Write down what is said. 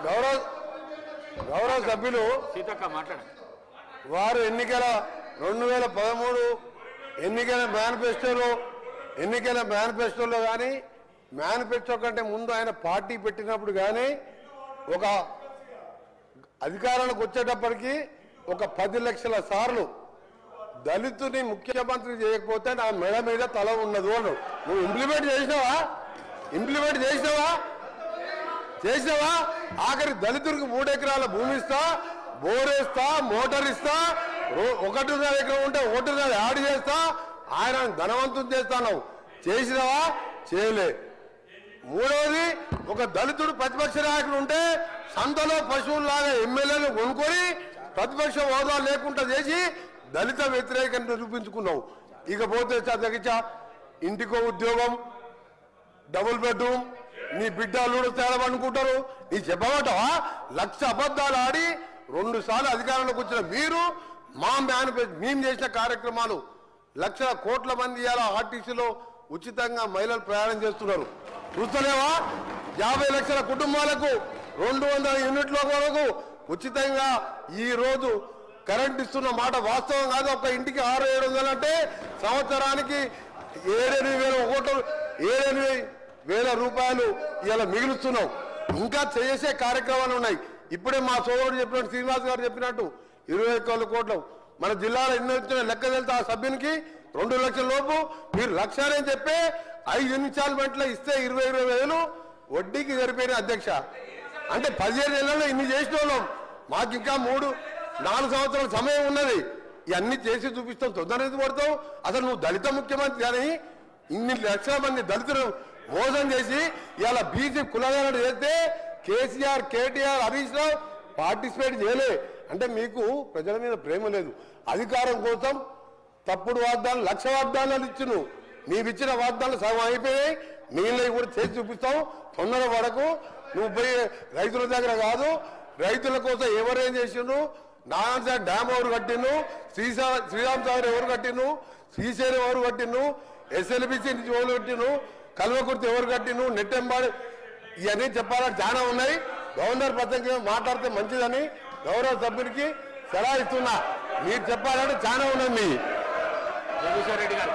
గౌరవ సభ్యులు సీతక్క మాట్లాడండి. వారు 2013 ఎన్నికల మేనిఫెస్టోలో కానీ మేనిఫెస్టో కంటే ముందు ఆయన పార్టీ పెట్టినప్పుడు కానీ ఒక అధికారానికి వచ్చేటప్పటికి ఒక 10 లక్షల సార్లు దళితుని ముఖ్యమంత్రి చేయకపోతే నా మెడ మీద తల ఉన్నదు అను. నువ్వు ఇంప్లిమెంట్ చేసినావా ఆఖరి దళితుడికి 3 ఎకరాల భూమి ఇస్తా, బోరేస్తా, మోటార్ ఇస్తా, 1.5 ఎకరం ఉంటే 1.5 యాడ్ చేస్తా, ఆయన ధనవంతుని చేస్తాను. చేసినావా? చేయలే. మూడవది, ఒక దళితుడు ప్రతిపక్ష నాయకుడు ఉంటే సంతలో పశువుల్లాగా ఎమ్మెల్యేలు కొనుక్కొని ప్రతిపక్ష హోదా లేకుండా చేసి దళిత వ్యతిరేకంగా నిరూపించుకున్నావు. ఇకపోతే చదగించ ఇంటికో ఉద్యోగం, డబుల్ బెడ్రూమ్, నీ బిడ్డలు తేడమనుకుంటారు. నీ చెప్పమంటావా? 1,00,000 అబద్ధాలు ఆడి 2 సార్లు అధికారంలోకి వచ్చిన మీరు మేము చేసిన కార్యక్రమాలు 1,00,000 కోట్ల మంది ఇవాళ ఆర్టీసీలో ఉచితంగా మహిళలు ప్రయాణం చేస్తున్నారు. చూస్తలేవా? 50 లక్షల కుటుంబాలకు 200 యూనిట్ల వరకు ఉచితంగా ఈ రోజు కరెంట్ ఇస్తున్న మాట వాస్తవం కాదు. ఒక ఇంటికి 600-700 అంటే సంవత్సరానికి 7,000 రూపాయలు ఇలా మిగులుస్తున్నాం. ఇంకా చేసే కార్యక్రమాలు ఉన్నాయి. ఇప్పుడే మా సోదరుడు చెప్పినట్టు, శ్రీనివాస్ గారు చెప్పినట్టు 21 కోట్లు మన జిల్లాలో ఎన్ని వచ్చిన లెక్క వెళ్తే ఆ సభ్యునికి 2 లక్షల లోపు మీరు 1,00,000 అని చెప్పి 5 ఇన్స్టాల్మెంట్లో ఇస్తే 20,000 వడ్డీకి సరిపోయిన అధ్యక్ష. అంటే 15 నెలల్లో ఇన్ని చేసిన వాళ్ళం. మాకు ఇంకా 3-4 సంవత్సరాల సమయం ఉన్నది. ఇవన్నీ చేసి చూపిస్తాం. తొందరగా పడతావు. అసలు నువ్వు దళిత ముఖ్యమంత్రి కానీ ఇన్ని లక్షల మంది దళితులు మోసం చేసి ఇలా బీసీ కులగణన చేస్తే కేసీఆర్, కేటీఆర్, హరీష్ రావు పార్టిసిపేట్ చేయలే. అంటే మీకు ప్రజల మీద ప్రేమ లేదు. అధికారం కోసం తప్పుడు వాగ్దానాలు, 1,00,000 వాగ్దానాలు ఇచ్చును. నీవిచ్చిన వాగ్దానాలు సగం అయిపోయాయి. మిగిలినవి కూడా చేసి చూపిస్తావు. తొందర వరకు నువ్వు పోయి రైతుల దగ్గర కాదు, రైతుల కోసం ఎవరేం చేసిండ్రు, నారాయణ డ్యామ్ ఎవరు కట్టిండు, శ్రీరామ్ సాగర్ ఎవరు కట్టిండు, శ్రీశైలం ఎవరు కట్టిండు, ఎస్ఎల్బిసి నుంచి ఎవరు కట్టిండు, కల్వకుర్తి ఎవరు కట్టిండు, నెట్టెంబాడు, ఇవన్నీ చెప్పాలని చాలా ఉన్నాయి. గవర్నర్ ప్రసంగం మాట్లాడితే మంచిదని గౌరవ సభ్యునికి సలహా ఇస్తున్నా. మీరు చెప్పాలంటే చాలా ఉన్నాయి. జగదీశ్వర్ రెడ్డి గారు.